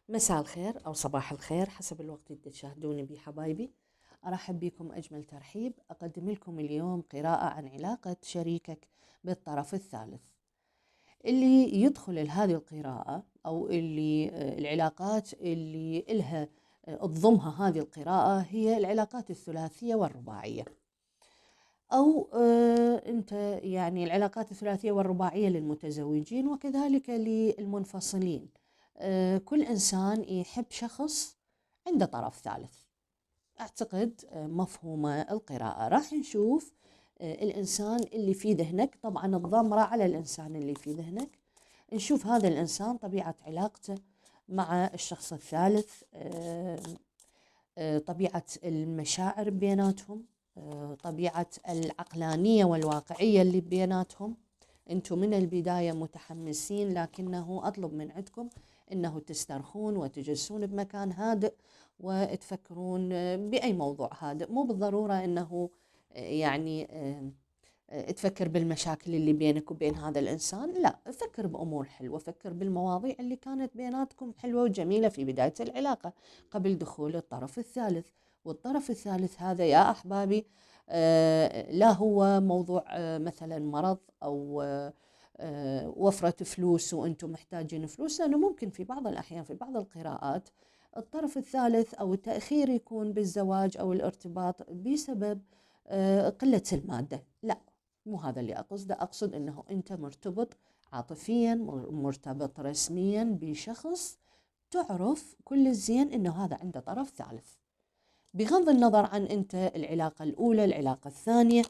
مساء الخير أو صباح الخير حسب الوقت اللي تشاهدوني بيه حبايبي. أرحب بكم أجمل ترحيب. أقدم لكم اليوم قراءة عن علاقة شريكك بالطرف الثالث. اللي يدخل لهذه القراءة أو اللي العلاقات اللي إلها تضمها هذه القراءة هي العلاقات الثلاثية والرباعية، أو أنت يعني العلاقات الثلاثية والرباعية للمتزوجين وكذلك للمنفصلين. كل إنسان يحب شخص عنده طرف ثالث. أعتقد مفهوم القراءة راح نشوف الإنسان اللي في ذهنك، طبعا الضمرة على الإنسان اللي في ذهنك. نشوف هذا الإنسان طبيعة علاقته مع الشخص الثالث، طبيعة المشاعر بيناتهم، طبيعة العقلانية والواقعية اللي بيناتهم. أنتم من البداية متحمسين، لكنه أطلب من عندكم أنه تسترخون وتجلسون بمكان هادئ وتفكرون بأي موضوع هادئ. مو بالضرورة أنه يعني تفكر بالمشاكل اللي بينك وبين هذا الإنسان، لا، فكر بأمور حلوة، فكر بالمواضيع اللي كانت بيناتكم حلوة وجميلة في بداية العلاقة قبل دخول الطرف الثالث. والطرف الثالث هذا يا أحبابي لا هو موضوع مثلا مرض أو وفرة فلوس وأنتم محتاجين فلوس، لأنه ممكن في بعض الأحيان في بعض القراءات الطرف الثالث أو التأخير يكون بالزواج أو الارتباط بسبب قلة المادة. لا، مو هذا اللي أقصده. أقصد أنه أنت مرتبط عاطفيا، مرتبط رسميا بشخص تعرف كل الزين أنه هذا عنده طرف ثالث، بغض النظر عن أنت العلاقة الأولى العلاقة الثانية.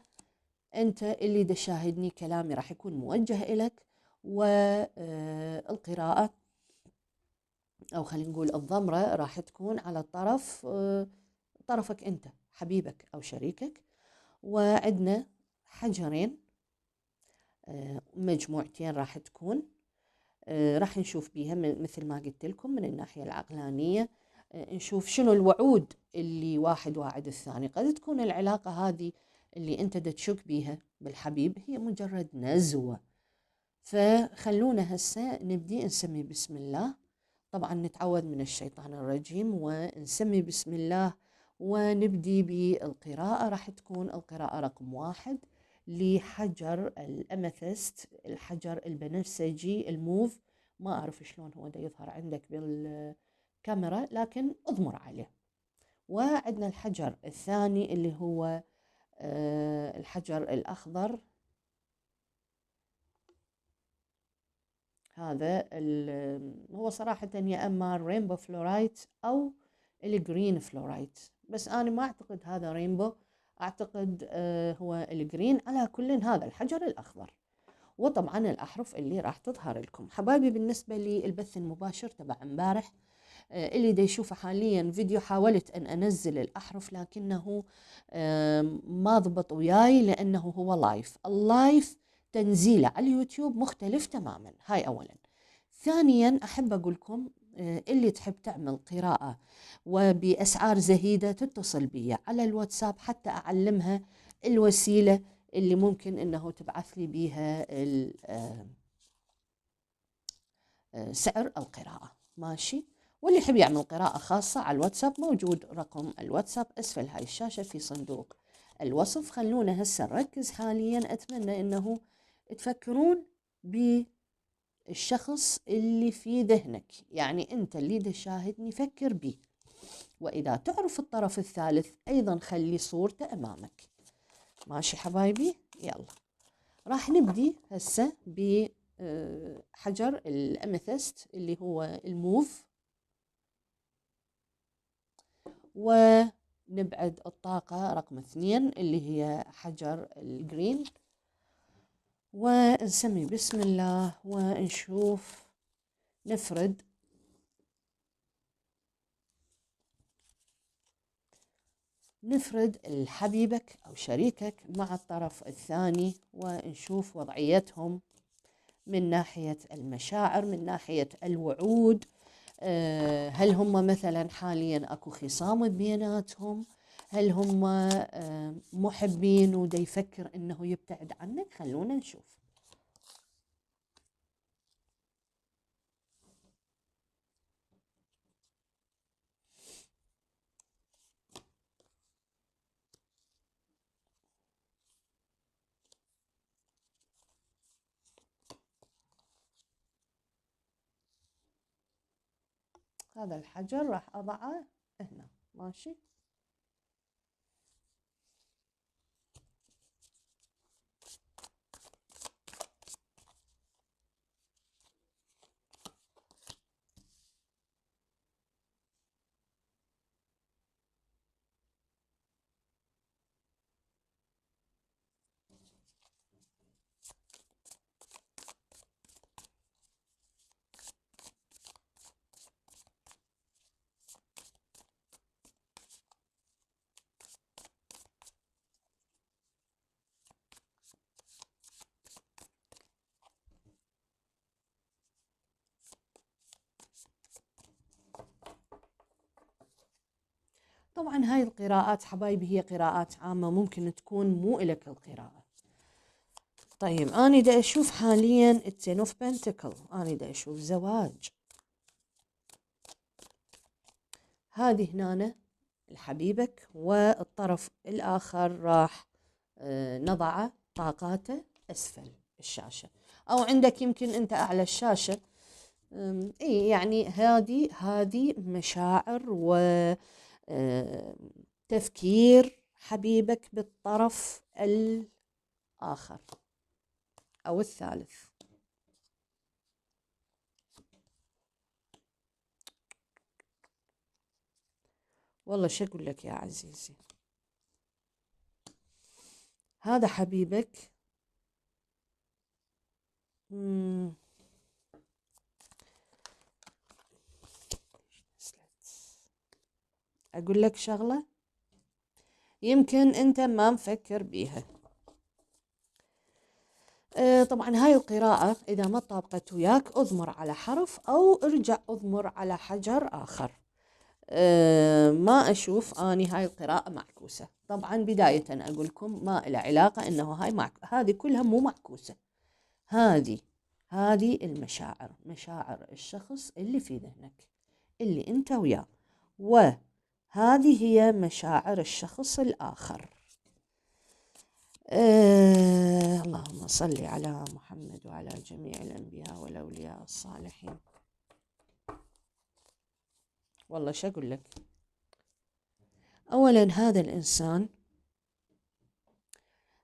أنت اللي تشاهدني كلامي راح يكون موجه إليك، والقراءة أو خلينا نقول الضمرة راح تكون على الطرف طرفك أنت، حبيبك أو شريكك. وعندنا حجرين، مجموعتين راح تكون، راح نشوف بيها مثل ما قلت لكم من الناحية العقلانية. نشوف شنو الوعود اللي واحد واعد الثاني. قد تكون العلاقة هذه اللي انت تشك بيها بالحبيب هي مجرد نزوة. فخلونا هسه نبدي نسمي بسم الله. طبعا نتعوذ من الشيطان الرجيم ونسمي بسم الله ونبدي بالقراءة. راح تكون القراءة رقم 1 لحجر الأميثست، الحجر البنفسجي الموف. ما أعرف شلون هو دا يظهر عندك بالكاميرا، لكن اضمر عليه. وعندنا الحجر الثاني اللي هو الحجر الأخضر. هذا هو صراحة يا أما الرينبو فلورايت أو الجرين فلورايت، بس أنا ما أعتقد هذا رينبو، أعتقد هو الجرين. على كل هذا الحجر الأخضر. وطبعا الأحرف اللي راح تظهر لكم حبايبي بالنسبة للبث المباشر تبع امبارح اللي دا يشوفه حاليا فيديو، حاولت أن أنزل الأحرف لكنه ما ضبط وياي، لأنه هو لايف. اللايف تنزيله على اليوتيوب مختلف تماما. هاي أولا. ثانيا أحب أقول لكم اللي تحب تعمل قراءة وبأسعار زهيدة تتصل بي على الواتساب حتى أعلمها الوسيلة اللي ممكن أنه تبعث لي بيها سعر القراءة. ماشي. واللي يحب يعمل قراءة خاصة على الواتساب موجود رقم الواتساب أسفل هاي الشاشة في صندوق الوصف. خلونا هسه نركز حاليا. أتمنى أنه تفكرون بالشخص اللي في ذهنك، يعني أنت اللي تشاهدني فكر به. وإذا تعرف الطرف الثالث أيضا خلي صورته أمامك. ماشي حبايبي؟ يلا راح نبدي هسه بحجر الأميثست اللي هو الموف، ونبعد الطاقة رقم 2 اللي هي حجر الجرين، ونسمي بسم الله ونشوف. نفرد حبيبك أو شريكك مع الطرف الثاني ونشوف وضعيتهم من ناحية المشاعر، من ناحية الوعود. هل هم مثلا حاليا أكو خصام بيناتهم؟ هل هم محبين ودا يفكر إنه يبتعد عنك؟ خلونا نشوف. هذا الحجر راح أضعه هنا. ماشي. طبعا هاي القراءات حبايبي هي قراءات عامة، ممكن تكون مو إلك القراءة. طيب أنا دا أشوف حاليا التين اوف بنتكل، أنا دا أشوف زواج. هذه هنا لحبيبك، والطرف الآخر راح نضع طاقاته أسفل الشاشة، أو عندك يمكن أنت أعلى الشاشة. إيه يعني هذه مشاعر وتفكير حبيبك بالطرف الآخر أو الثالث. والله شو أقول لك يا عزيزي، هذا حبيبك أقول لك شغلة يمكن أنت ما مفكر بيها. طبعا هاي القراءة إذا ما طابقت وياك أضمر على حرف أو ارجع أضمر على حجر آخر. ما أشوف أني هاي القراءة معكوسة. طبعا بداية أقولكم ما إلى علاقة إنه هذه كلها مو معكوسة. هذه المشاعر، مشاعر الشخص اللي في ذهنك اللي أنت وياه، وهذه هي مشاعر الشخص الآخر. اللهم صل على محمد وعلى جميع الأنبياء والأولياء الصالحين. والله شو أقول لك، أولا هذا الإنسان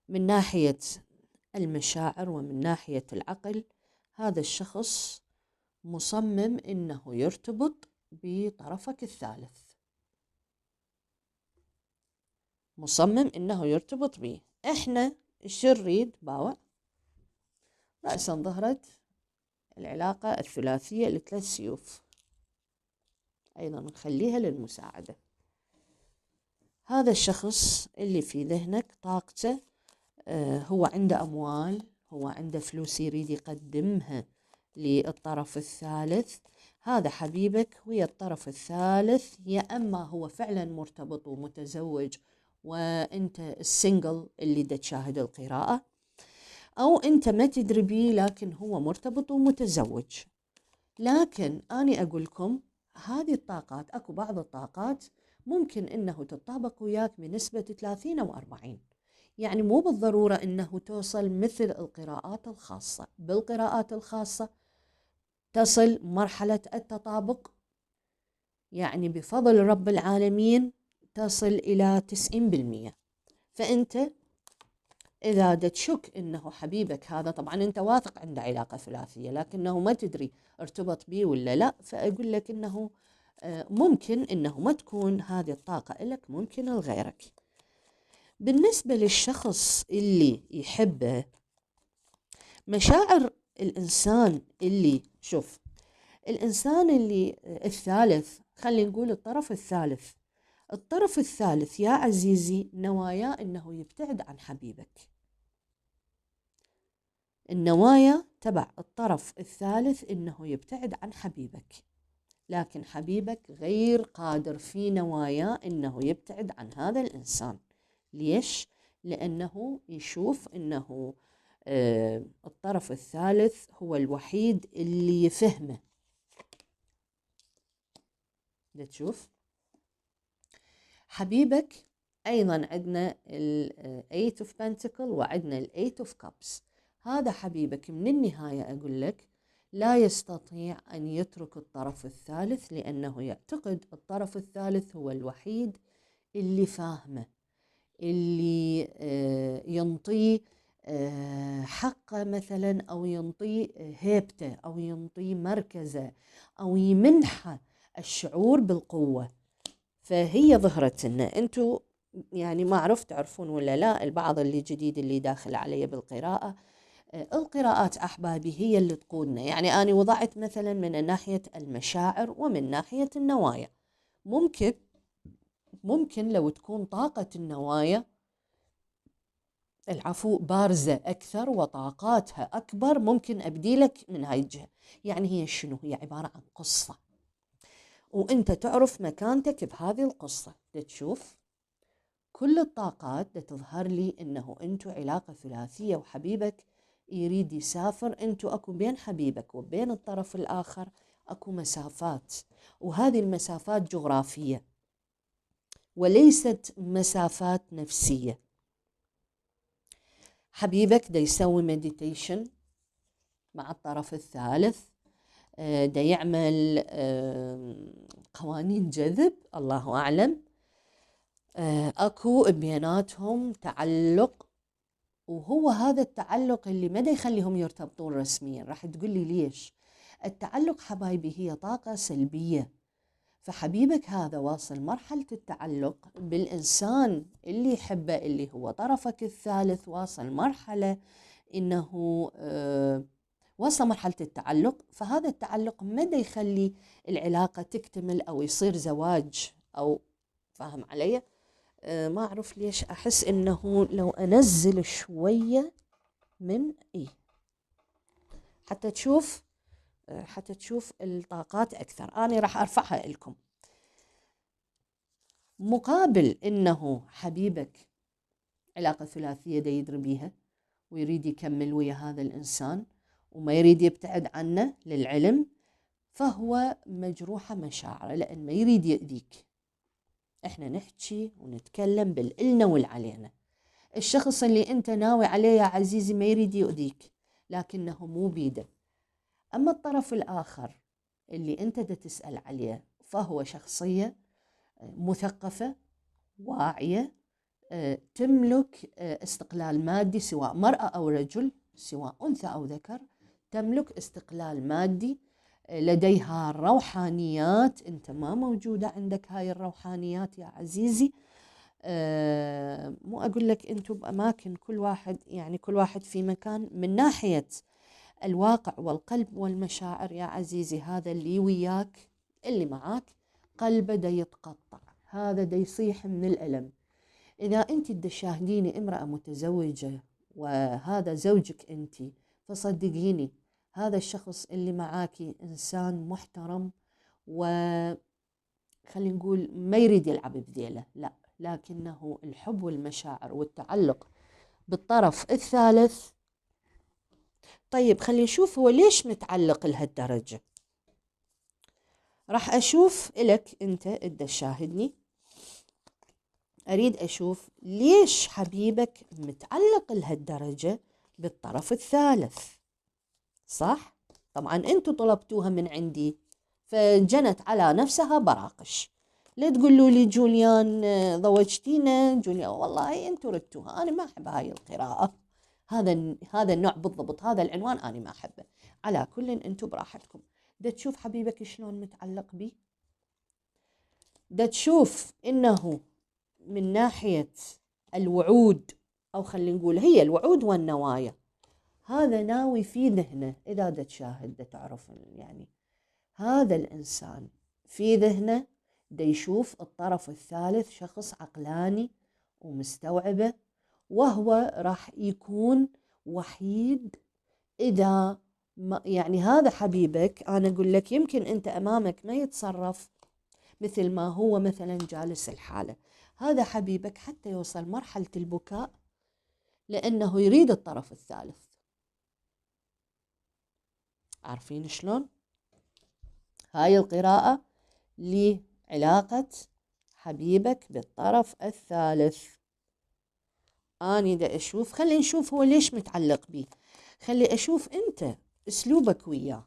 من ناحية المشاعر ومن ناحية العقل، هذا الشخص مصمم إنه يرتبط بطرفك الثالث، مصمم إنه يرتبط به. إحنا إيش نريد؟ باوع رأسا ظهرت العلاقة الثلاثية لثلاث سيوف، أيضا نخليها للمساعدة. هذا الشخص اللي في ذهنك طاقته هو عنده أموال، هو عنده فلوس يريد يقدمها للطرف الثالث. هذا حبيبك ويا الطرف الثالث، يا أما هو فعلا مرتبط ومتزوج وأنت السنجل اللي دا تشاهد القراءة، أو أنت ما تدري بيه لكن هو مرتبط ومتزوج. لكن أنا أقولكم هذه الطاقات، أكو بعض الطاقات ممكن أنه تتطابق وياك بنسبة 30 أو 40، يعني مو بالضرورة أنه توصل مثل القراءات الخاصة. بالقراءات الخاصة تصل مرحلة التطابق، يعني بفضل رب العالمين تصل إلى 90%. فأنت إذا تشك أنه حبيبك هذا، طبعا أنت واثق عنده علاقة ثلاثية لكنه ما تدري ارتبط بيه ولا لا، فأقول لك أنه ممكن أنه ما تكون هذه الطاقة لك، ممكن لغيرك. بالنسبة للشخص اللي يحبه، مشاعر الإنسان اللي شوف الإنسان اللي الثالث، خلينا نقول الطرف الثالث يا عزيزي نواياه أنه يبتعد عن حبيبك. النوايا تبع الطرف الثالث أنه يبتعد عن حبيبك، لكن حبيبك غير قادر في نواياه أنه يبتعد عن هذا الإنسان. ليش؟ لأنه يشوف أنه الطرف الثالث هو الوحيد اللي يفهمه. تشوف حبيبك أيضا عندنا Eight of Pentacles وعندنا Eight of Cups. هذا حبيبك من النهاية أقول لك لا يستطيع أن يترك الطرف الثالث، لأنه يعتقد الطرف الثالث هو الوحيد اللي فاهمه، اللي ينطيه حقه مثلا، أو ينطيه هيبته، أو ينطيه مركزه، أو يمنحه الشعور بالقوة. فهي ظهرت لنا. أنتوا يعني ما أعرف تعرفون ولا لا، البعض اللي جديد اللي داخل علي بالقراءة، القراءات أحبابي هي اللي تقودنا. يعني أنا وضعت مثلا من ناحية المشاعر ومن ناحية النوايا. ممكن لو تكون طاقة النوايا بارزة أكثر وطاقاتها أكبر، ممكن أبديلك من هاي الجهة. يعني هي شنو؟ هي عبارة عن قصة، وأنت تعرف مكانتك بهذه القصة. تشوف كل الطاقات تظهر لي إنه أنتوا علاقة ثلاثية، وحبيبك يريد يسافر. أنتوا أكو بين حبيبك وبين الطرف الآخر أكو مسافات، وهذه المسافات جغرافية وليست مسافات نفسية. حبيبك دا يسوي مديتيشن مع الطرف الثالث، دا يعمل قوانين جذب، الله أعلم، أكو بيناتهم تعلق، وهو هذا التعلق اللي ما دا يخليهم يرتبطون رسميا. راح تقولي ليش؟ التعلق حبايبي هي طاقة سلبية، فحبيبك هذا واصل مرحلة التعلق بالإنسان اللي يحبه، اللي هو طرفك الثالث، واصل مرحلة إنه وصل مرحلة التعلق. فهذا التعلق ما دا يخلي العلاقة تكتمل أو يصير زواج، أو فاهم علي؟ ما أعرف ليش أحس إنه لو أنزل شوية من حتى تشوف الطاقات أكثر. أنا راح أرفعها لكم. مقابل إنه حبيبك علاقة ثلاثية دا يدري بيها ويريد يكمل ويا هذا الإنسان وما يريد يبتعد عنه للعلم، فهو مجروحة مشاعره لأن ما يريد يأذيك. إحنا نحكي ونتكلم بالإلنا والعلينا. الشخص اللي أنت ناوي عليه يا عزيزي ما يريد يؤذيك، لكنه مو بيده. أما الطرف الآخر اللي أنت دا تسأل عليه، فهو شخصية مثقفة واعية، تملك استقلال مادي، سواء مرأة أو رجل، سواء أنثى أو ذكر، تملك استقلال مادي، لديها روحانيات. أنت ما موجودة عندك هاي الروحانيات يا عزيزي. مو أقول لك أنتوا بأماكن، كل واحد في مكان. من ناحية الواقع والقلب والمشاعر يا عزيزي، هذا اللي وياك اللي معاك قلبه دا يتقطع، هذا دا يصيح من الألم. إذا أنت تشاهديني امرأة متزوجة وهذا زوجك أنت، فصدقيني هذا الشخص اللي معاكي إنسان محترم، وخلي نقول ما يريد يلعب بذيله، لا، لكنه الحب والمشاعر والتعلق بالطرف الثالث. طيب خلي نشوف هو ليش متعلق لهالدرجة. راح أشوف إلك أنت تشاهدني، أريد أشوف ليش حبيبك متعلق لهالدرجة بالطرف الثالث. صح؟ طبعا أنتوا طلبتوها من عندي، فجنت على نفسها براقش. لا تقولوا لي جوليان ضوجتينا، جوليان والله أنتوا ردتوها. أنا ما أحب هاي القراءة، هذا النوع بالضبط، هذا العنوان أنا ما أحبه. على كل أنتوا براحتكم. دا تشوف حبيبك شلون متعلق بي، دا تشوف إنه من ناحية الوعود، أو خلينا نقول هي الوعود والنوايا، هذا ناوي في ذهنه. إذا دا تشاهد دا تعرف يعني هذا الإنسان في ذهنه دا يشوف الطرف الثالث شخص عقلاني ومستوعبه، وهو راح يكون وحيد. إذا ما يعني هذا حبيبك، أنا أقول لك يمكن أنت أمامك ما يتصرف مثل ما هو مثلا جالس الحالة. هذا حبيبك حتى يوصل مرحلة البكاء لأنه يريد الطرف الثالث. عارفين شلون؟ هاي القراءة لعلاقة حبيبك بالطرف الثالث. أنا دا أشوف، خلي نشوف هو ليش متعلق بيه، خلي أشوف أنت أسلوبك وياه.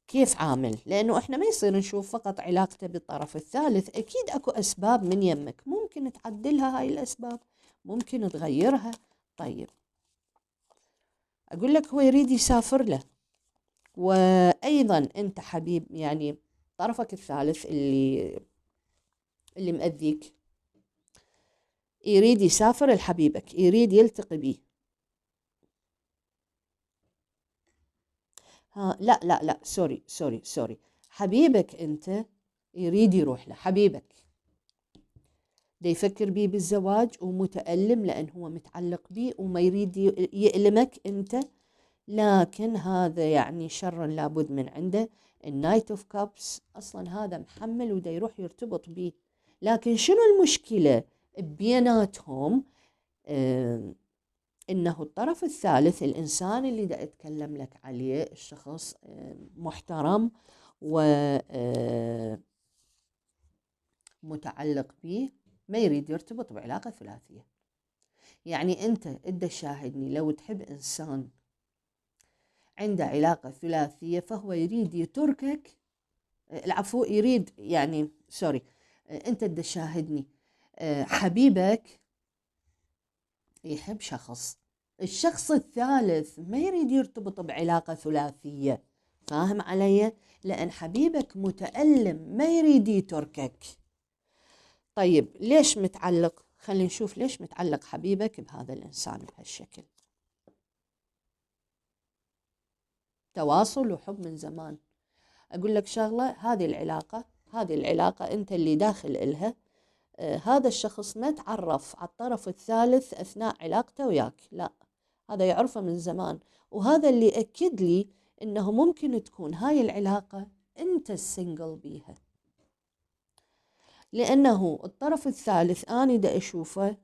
كيف عامل، لأنه إحنا ما يصير نشوف فقط علاقته بالطرف الثالث، أكيد أكو أسباب من يمك ممكن تعدلها، هاي الأسباب ممكن تغيرها. طيب أقول لك هو يريد يسافر له، وأيضا أنت حبيب يعني طرفك الثالث اللي مأذيك يريد يسافر لحبيبك، يريد يلتقي بيه. لا لا لا، سوري، حبيبك أنت يريد يروح له، حبيبك دا يفكر بيه بالزواج ومتألم لأن هو متعلق بيه وما يريد يألمك أنت، لكن هذا يعني شر لابد من عنده. النايت اوف كابس أصلا هذا محمل ودا يروح يرتبط بيه، لكن شنو المشكلة بيناتهم؟ إنه الطرف الثالث الإنسان اللي دا أتكلم لك عليه الشخص محترم ومتعلق بيه، ما يريد يرتبط بعلاقة ثلاثية. يعني أنت إدى شاهدني لو تحب إنسان عنده علاقة ثلاثية فهو يريد يتركك، العفو يريد يعني سوري، أنت إدى شاهدني حبيبك يحب شخص، الشخص الثالث ما يريد يرتبط بعلاقة ثلاثية، فاهم علي؟ لأن حبيبك متألم ما يريد يتركك. طيب ليش متعلق؟ خلينا نشوف ليش متعلق حبيبك بهذا الإنسان بهالشكل. تواصل وحب من زمان. أقول لك شغلة، هذه العلاقة أنت اللي داخل إلها، هذا الشخص ما تعرف على الطرف الثالث أثناء علاقته وياك، لا، هذا يعرفه من زمان، وهذا اللي أكد لي إنه ممكن تكون هاي العلاقة أنت السنجل بيها، لأنه الطرف الثالث أنا دا أشوفه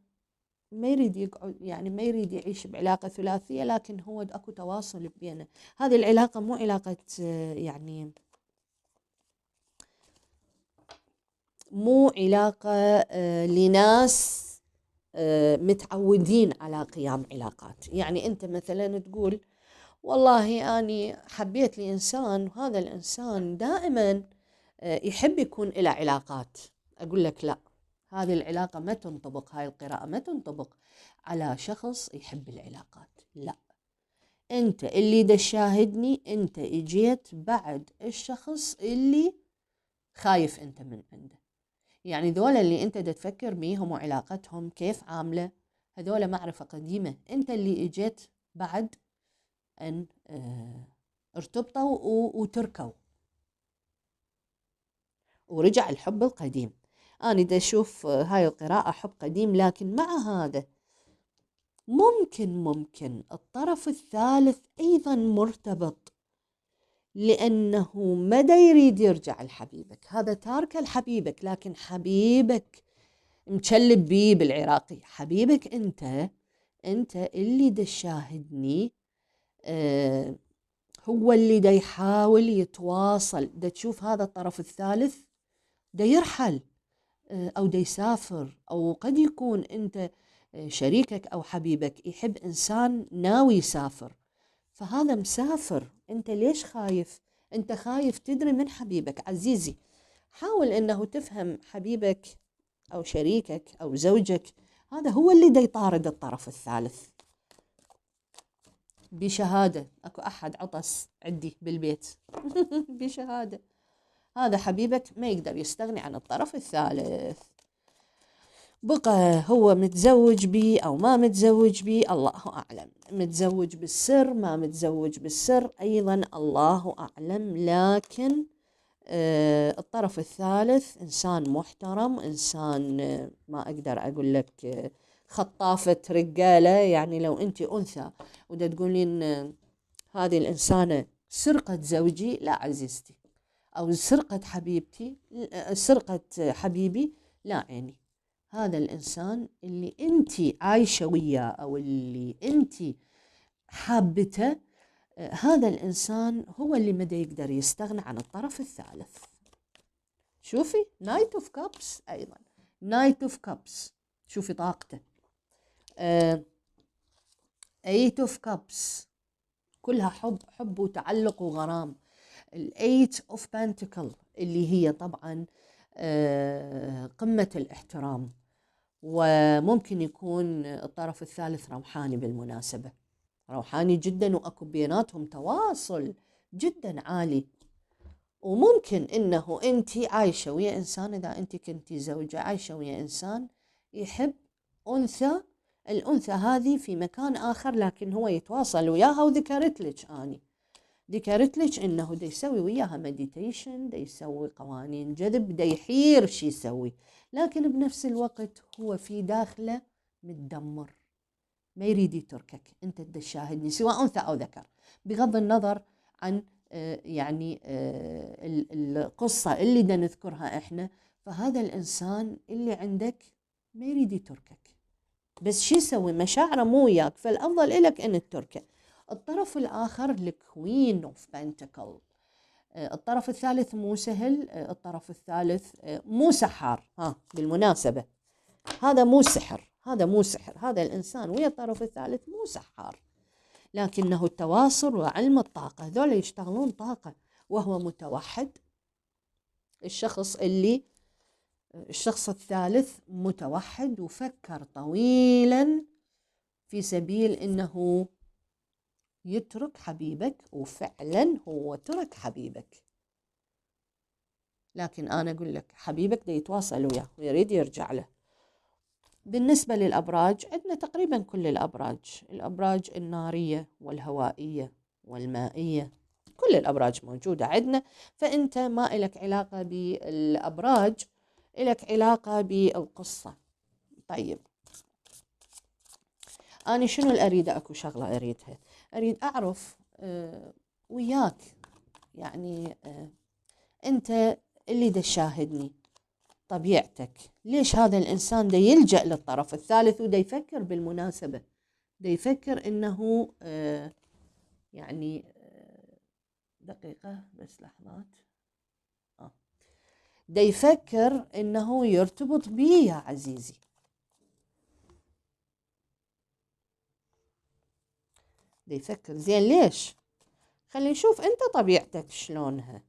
ما يريد يقعد، يعني ما يريد يعيش بعلاقة ثلاثية، لكن هو أكو تواصل بينه. هذه العلاقة مو علاقة يعني مو علاقة لناس متعودين على قيام علاقات. يعني أنت مثلا تقول والله أني حبيت لي إنسان وهذا الإنسان دائما يحب يكون له علاقات، أقول لك لا، هذه العلاقة ما تنطبق، هاي القراءة ما تنطبق على شخص يحب العلاقات، لا. أنت اللي دا شاهدني أنت إجيت بعد الشخص اللي خايف أنت من عنده، يعني ذولا اللي أنت دا تفكر بيهم وعلاقتهم كيف عاملة، هذولا معرفة قديمة، أنت اللي إجيت بعد أن ارتبطوا وتركوا ورجع الحب القديم. أنا دا أشوف هاي القراءة حب قديم، لكن مع هذا ممكن الطرف الثالث أيضا مرتبط، لأنه مدى يريد يرجع لحبيبك، هذا تارك لحبيبك، لكن حبيبك مشلب بيه بالعراقي، حبيبك أنت اللي دا شاهدني هو اللي دا يحاول يتواصل، دا تشوف هذا الطرف الثالث دا يرحل أو دا يسافر، أو قد يكون أنت شريكك أو حبيبك يحب إنسان ناوي يسافر، فهذا مسافر، أنت ليش خايف؟ أنت خايف تدري من حبيبك. عزيزي حاول أنه تفهم حبيبك أو شريكك أو زوجك هذا هو اللي دا يطارد الطرف الثالث. بشهادة أكو أحد عطس عندي بالبيت بشهادة هذا حبيبك ما يقدر يستغني عن الطرف الثالث، بقى هو متزوج بي أو ما متزوج بي الله أعلم، متزوج بالسر ما متزوج بالسر أيضا الله أعلم، لكن الطرف الثالث إنسان محترم، إنسان ما أقدر أقول لك خطافة رجالة، يعني لو أنت أنثى ودا تقولين هذه الإنسانة سرقة زوجي، لا عزيزتي، أو سرقة حبيبتي، سرقة حبيبي، لا، يعني هذا الإنسان اللي أنت عايشة وياه أو اللي أنت حابته، هذا الإنسان هو اللي مدى يقدر يستغنى عن الطرف الثالث. شوفي نايت اوف كابس، أيضا نايت اوف كابس، شوفي طاقته، ايت اوف كابس، كلها حب وتعلق وغرام. الEight of Pentacles اللي هي طبعا قمة الاحترام، وممكن يكون الطرف الثالث روحاني بالمناسبة، روحاني جدا، وأكو بيناتهم تواصل جدا عالي. وممكن إنه أنت عايشة ويا إنسان، إذا أنت كنتي زوجة عايشة ويا إنسان يحب أنثى، الأنثى هذه في مكان آخر لكن هو يتواصل وياها، وذكرت لك ذكرت لك إنه دا يسوي وياها مديتيشن، دا يسوي قوانين جذب، دا يحير شي يسوي، لكن بنفس الوقت هو في داخله متدمر، ما يريد يتركك. أنت تشاهدني سواء أنثى أو ذكر، بغض النظر عن يعني القصة اللي دا نذكرها إحنا، فهذا الإنسان اللي عندك ما يريد يتركك، بس شو يسوي؟ مشاعره مو وياك، فالأفضل إلك أن تتركه. الطرف الآخر الكوين اوف بنتكل، الطرف الثالث مو سهل، الطرف الثالث مو سحار، بالمناسبة هذا مو سحر، هذا مو سحر، هذا الإنسان ويا الطرف الثالث مو سحار، لكنه التواصل وعلم الطاقة، ذولا يشتغلون طاقة، وهو متوحد. الشخص الثالث متوحد وفكر طويلا في سبيل إنه يترك حبيبك، وفعلا هو ترك حبيبك، لكن أنا أقول لك حبيبك دا يتواصل وياه ويريد يرجع له. بالنسبة للأبراج، عندنا تقريبا كل الأبراج النارية والهوائية والمائية، كل الأبراج موجودة عندنا، فأنت ما إلك علاقة بالأبراج، إلك علاقة بالقصة. طيب أنا شنو أريد؟ أكو شغلة أريد أعرف وياك، يعني أنت اللي دا تشاهدني طبيعتك، ليش هذا الإنسان دا يلجأ للطرف الثالث ودا يفكر؟ بالمناسبة دا يفكر إنه يعني دقيقة بس لحظات، دا يفكر إنه يرتبط بي يا عزيزي. دا يفكر زين ليش؟ خلينا نشوف أنت طبيعتك شلونها.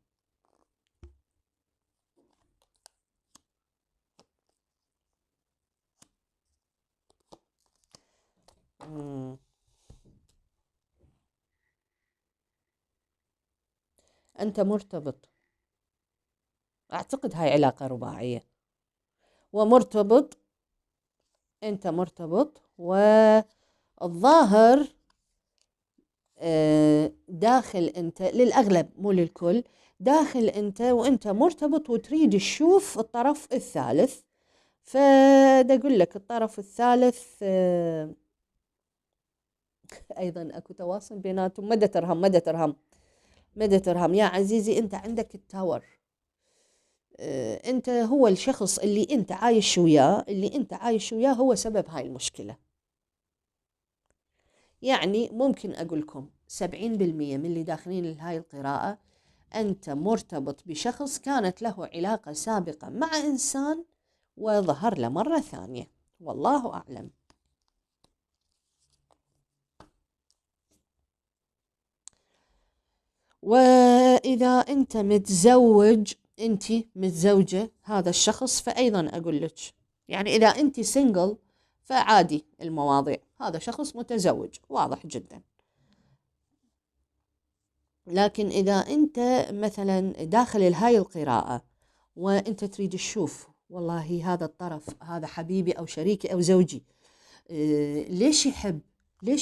أنت مرتبط، أعتقد هاي علاقة رباعية، ومرتبط، أنت مرتبط، والظاهر داخل أنت للأغلب مو للكل، داخل أنت وأنت مرتبط وتريد تشوف الطرف الثالث، فدا أقول لك الطرف الثالث أيضا أكو تواصل بيناتهم، مدى ترهم يا عزيزي. أنت عندك التاور، أنت هو الشخص اللي أنت عايش وياه، هو سبب هاي المشكلة. يعني ممكن أقولكم 70% من اللي داخلين لهاي القراءة أنت مرتبط بشخص كانت له علاقة سابقة مع إنسان وظهر له مرة ثانية، والله أعلم. وإذا أنت متزوجة هذا الشخص، فأيضا أقول لك يعني إذا أنت سنجل فعادي المواضيع، هذا شخص متزوج واضح جدا. لكن إذا أنت مثلا داخل هاي القراءة وأنت تريد تشوف والله هذا الطرف، هذا حبيبي أو شريكي أو زوجي، ليش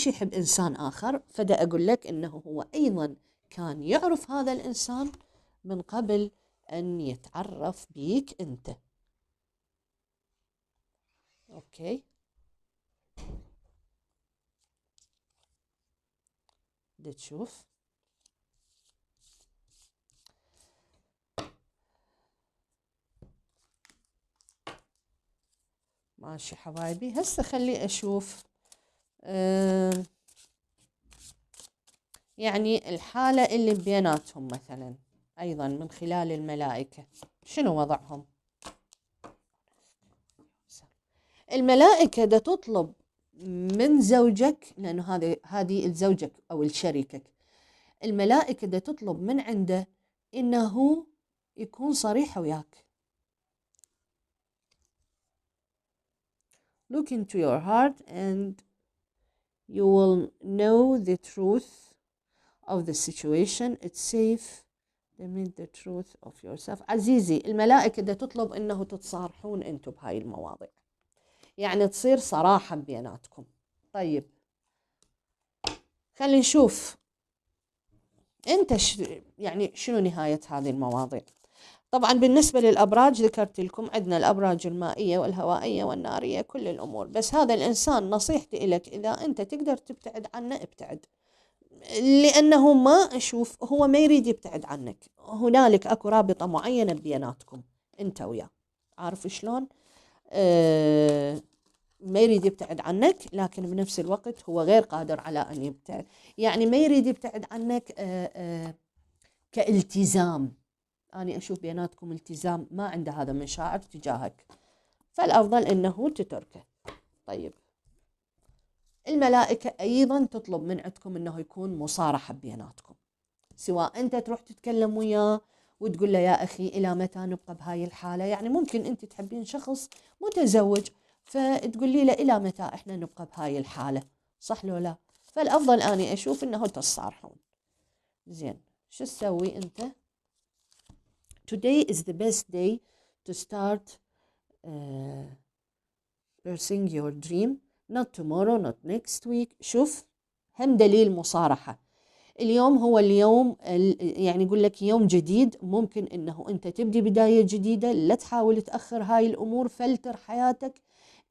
يحب إنسان آخر، فدا أقول لك إنه هو أيضا كان يعرف هذا الإنسان من قبل أن يتعرف بيك أنت. أوكي، بدي تشوف ماشي حبايبي. هسه خلي أشوف يعني الحالة اللي بيناتهم مثلا أيضا من خلال الملائكة شنو وضعهم. الملائكة دا تطلب من زوجك، لأنه هذه الزوجك أو الشريكك، الملائكة دا تطلب من عنده إنه يكون صريح وياك. Look into your heart and you will know the truth of the situation. It's safe. Admit the truth of yourself. عزيزي، الملائكة دا تطلب إنه تتصارحون أنتم بهاي المواضيع، يعني تصير صراحة بيناتكم. طيب خلينا نشوف أنت يعني شنو نهاية هذه المواضيع. طبعا بالنسبة للأبراج ذكرت لكم عندنا الأبراج المائية والهوائية والنارية كل الأمور، بس هذا الإنسان نصيحتي لك إذا أنت تقدر تبتعد عنه ابتعد، لأنه ما أشوف هو ما يريد يبتعد عنك. هنالك أكو رابطة معينة بيناتكم أنت وياه، عارف شلون؟ ما يريد يبتعد عنك، لكن بنفس الوقت هو غير قادر على أن يبتعد، يعني ما يريد يبتعد عنك كالتزام. أنا أشوف بيناتكم التزام، ما عنده هذا مشاعر تجاهك، فالأفضل أنه تتركه. طيب الملائكة أيضا تطلب من عندكم أنه يكون مصارحة بيناتكم، سواء أنت تروح تتكلم وياه وتقول له يا أخي إلى متى نبقى بهاي الحالة. يعني ممكن أنت تحبين شخص متزوج فتقولي له إلى متى إحنا نبقى بهاي الحالة، صح لو لا؟ فالأفضل أنا أشوف أنه تصارحون. زين، شو تسوي أنت؟ Today is the best day to start pursuing your dream, not tomorrow, not next week. شوف، هم دليل مصارحة. اليوم هو اليوم، يعني يقول لك يوم جديد، ممكن انه انت تبدي بداية جديدة. لا تحاول تأخر هاي الامور، فلتر حياتك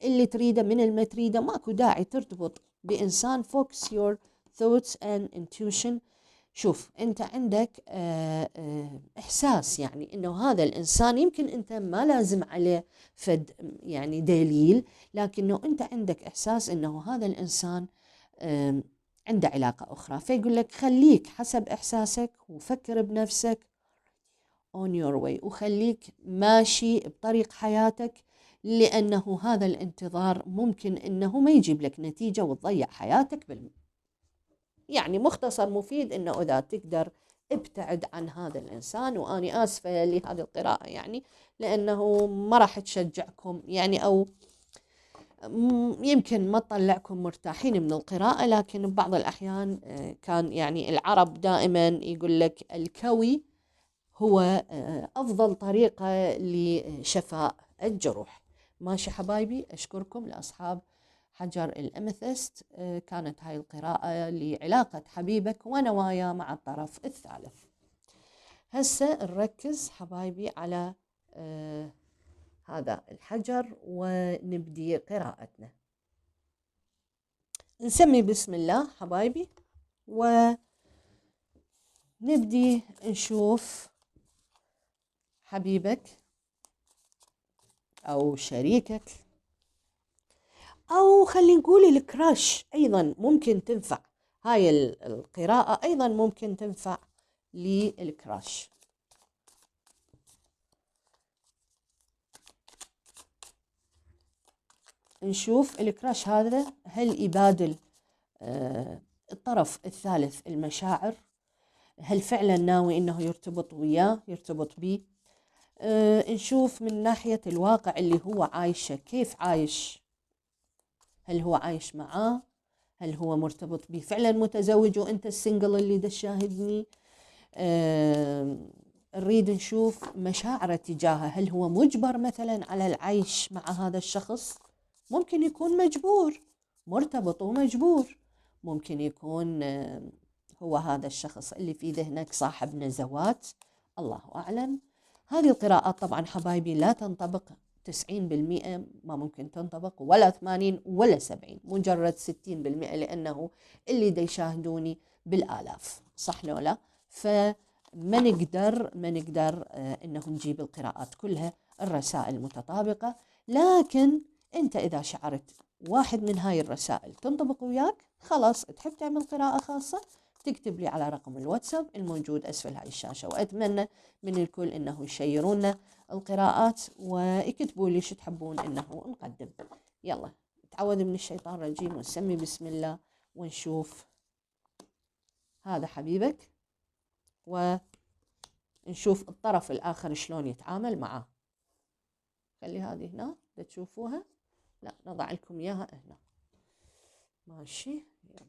اللي تريده من اللي ما تريده، ماكو داعي ترتبط بإنسان. focus your thoughts and intuition. شوف انت عندك احساس، يعني انه هذا الانسان يمكن انت ما لازم عليه فد يعني دليل، لكنه انت عندك احساس انه هذا الانسان عنده علاقة اخرى، فيقول لك خليك حسب احساسك وفكر بنفسك on your way، وخليك ماشي بطريق حياتك، لانه هذا الانتظار ممكن انه ما يجيب لك نتيجة وتضيع حياتك يعني مختصر مفيد انه اذا تقدر ابتعد عن هذا الانسان. واني اسفة لهذه القراءة يعني، لانه ما راح تشجعكم يعني، او يمكن ما تطلعكم مرتاحين من القراءة، لكن ببعض الاحيان كان يعني العرب دائما يقول لك الكوي هو افضل طريقة لشفاء الجروح. ماشي حبايبي، اشكركم لاصحاب حجر الأميثست. كانت هاي القراءة لعلاقة حبيبك ونوايا مع الطرف الثالث. هسه نركز حبايبي على هذا الحجر ونبدي قراءتنا. نسمي بسم الله حبايبي ونبدي نشوف حبيبك أو شريكك، أو خلي نقول الكراش أيضا ممكن تنفع. هاي القراءة أيضا ممكن تنفع للكراش. نشوف الكراش هذا هل يبادل الطرف الثالث المشاعر، هل فعلا ناوي انه يرتبط وياه، يرتبط بيه. نشوف من ناحية الواقع اللي هو عايشه، كيف عايش، هل هو عايش معاه، هل هو مرتبط بيه فعلا متزوج وانت السنجل اللي دا تشاهدني. نريد نشوف مشاعره تجاهه، هل هو مجبر مثلا على العيش مع هذا الشخص؟ ممكن يكون مجبور، مرتبط ومجبور. ممكن يكون هو هذا الشخص اللي في ذهنك صاحب نزوات، الله أعلم. هذه القراءات طبعا حبايبي لا تنطبق 90%، ما ممكن تنطبق ولا 80 ولا 70، مجرد 60%، لأنه اللي دا يشاهدوني بالآلاف، صح لو لا؟ فما نقدر إنه نجيب القراءات كلها الرسائل متطابقة. لكن أنت إذا شعرت واحد من هاي الرسائل تنطبق وياك، خلاص تحب تعمل قراءة خاصة، تكتب لي على رقم الواتساب الموجود أسفل هاي الشاشة. وأتمنى من الكل إنه يشيرونا القراءات ويكتبوا لي شو تحبون إنه نقدم. يلا تعوذ من الشيطان الرجيم ونسمي بسم الله ونشوف هذا حبيبك نشوف الطرف الآخر شلون يتعامل معاه. خلي هذه هنا تشوفوها، لا نضع لكم إياها هنا. ماشي، يلا.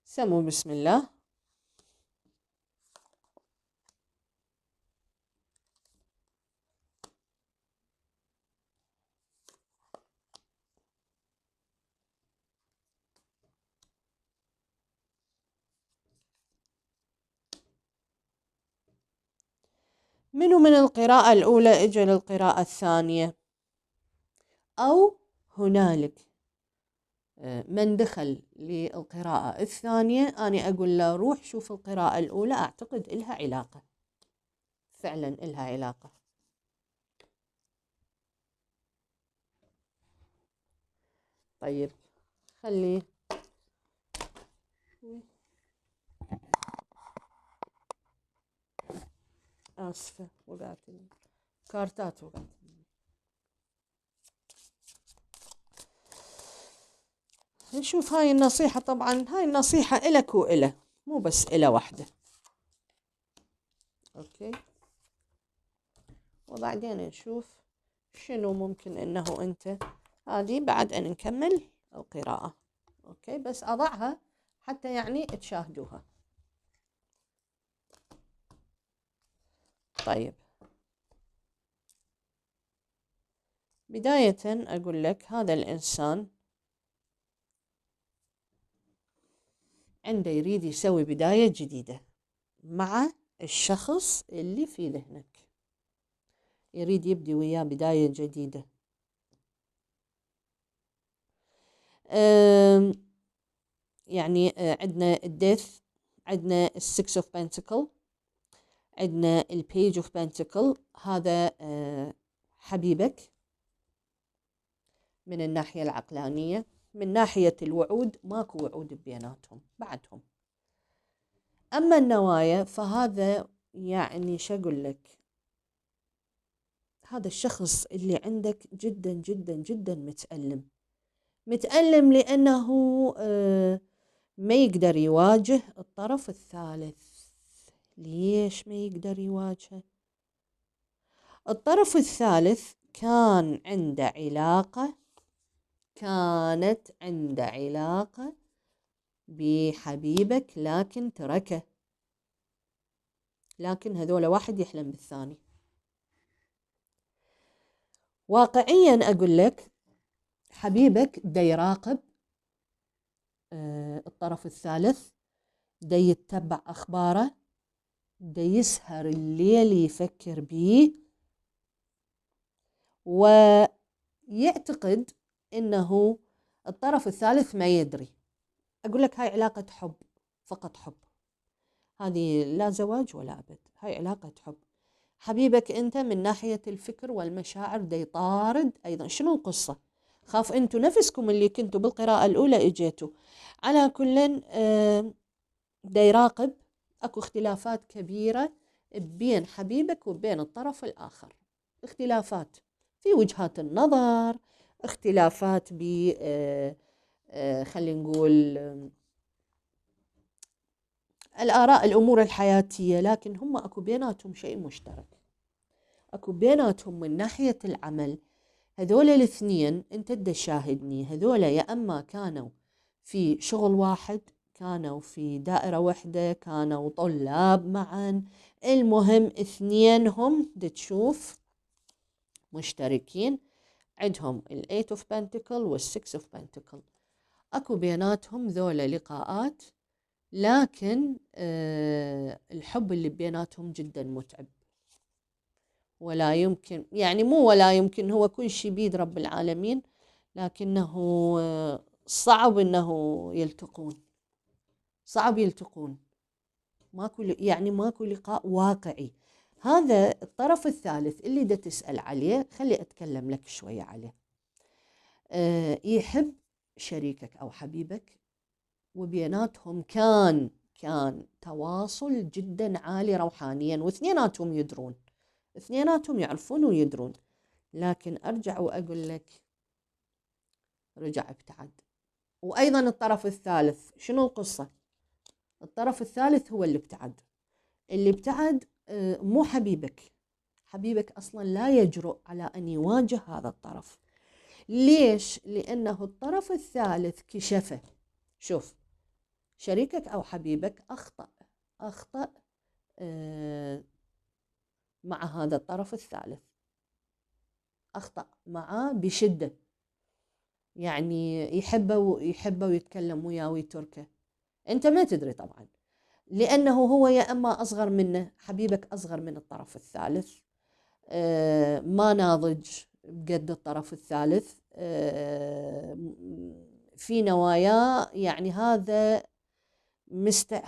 سموا بسم الله. منو من القراءة الأولى إجا للقراءة الثانية؟ أو هنالك من دخل للقراءة الثانية أنا أقول له روح شوف القراءة الأولى، أعتقد إلها علاقة، فعلا إلها علاقة. طيب خلي آسفة وقعت كارتات وقعت. نشوف هاي النصيحة، طبعا هاي النصيحة إلك وإله، مو بس إله واحدة. أوكي، وبعدين نشوف شنو ممكن إنه أنت هذه بعد أن نكمل القراءة. أوكي، بس أضعها حتى يعني تشاهدوها. طيب بداية أقول لك هذا الإنسان عنده يريد يسوي بداية جديدة مع الشخص اللي في ذهنك، يريد يبدي وياه بداية جديدة. يعني عندنا الديث، عندنا السكس اوف بنتكل، عندنا البيج اوف بنتكل. هذا حبيبك من الناحية العقلانية. من ناحية الوعود ماكو وعود بيناتهم بعدهم. أما النوايا فهذا يعني شو أقول لك، هذا الشخص اللي عندك جدا جدا جدا متألم لأنه ما يقدر يواجه الطرف الثالث. ليش ما يقدر يواجهه؟ الطرف الثالث كانت عنده علاقة بحبيبك لكن تركه. لكن هذول واحد يحلم بالثاني. واقعيا أقول لك حبيبك دا يراقب الطرف الثالث، دا يتبع أخباره، دا يسهر الليل يفكر بيه، ويعتقد إنه الطرف الثالث ما يدري. أقول لك هاي علاقة حب، فقط حب، هذه لا زواج ولا أبد، هاي علاقة حب. حبيبك أنت من ناحية الفكر والمشاعر دا يطارد أيضا. شنو القصة؟ خاف أنتوا نفسكم اللي كنتوا بالقراءة الأولى إجيتوا. على كل دا يراقب أكو اختلافات كبيرة بين حبيبك وبين الطرف الآخر، اختلافات في وجهات النظر، اختلافات ب خلينا نقول الآراء، الأمور الحياتية، لكن هم أكو بيناتهم شيء مشترك. أكو بيناتهم من ناحية العمل. هذول الاثنين أنت دا شاهدني، هذول يا أما كانوا في شغل واحد، كانوا في دائرة واحدة، كانوا طلاب معا، المهم اثنينهم دا تشوف مشتركين، عندهم الأيت اوف بنتكل والسكس اوف بنتكل. أكو بيناتهم ذولا لقاءات، لكن الحب اللي بيناتهم جدا متعب، ولا يمكن، يعني مو ولا يمكن، هو كل شيء بيد رب العالمين، لكنه صعب انه يلتقون، صعب يلتقون، ماكو لقاء واقعي. هذا الطرف الثالث اللي دا تسأل عليه، خلي اتكلم لك شوية عليه. يحب شريكك أو حبيبك، وبيناتهم كان تواصل جدا عالي روحانيا، واثنيناتهم يدرون، اثنيناتهم يعرفون ويدرون، لكن أرجع وأقول لك رجع ابتعد. وأيضا الطرف الثالث شنو القصة؟ الطرف الثالث هو اللي ابتعد. اللي ابتعد مو حبيبك، حبيبك أصلا لا يجرؤ على أن يواجه هذا الطرف. ليش؟ لأنه الطرف الثالث كشفه. شوف، شريكك أو حبيبك أخطأ مع هذا الطرف الثالث، أخطأ معاه بشدة، يعني يحبه ويتكلم وياه ويتركه. أنت ما تدري طبعا، لأنه هو يا أما أصغر منه، حبيبك أصغر من الطرف الثالث، ما ناضج بقد الطرف الثالث، في نواياه، يعني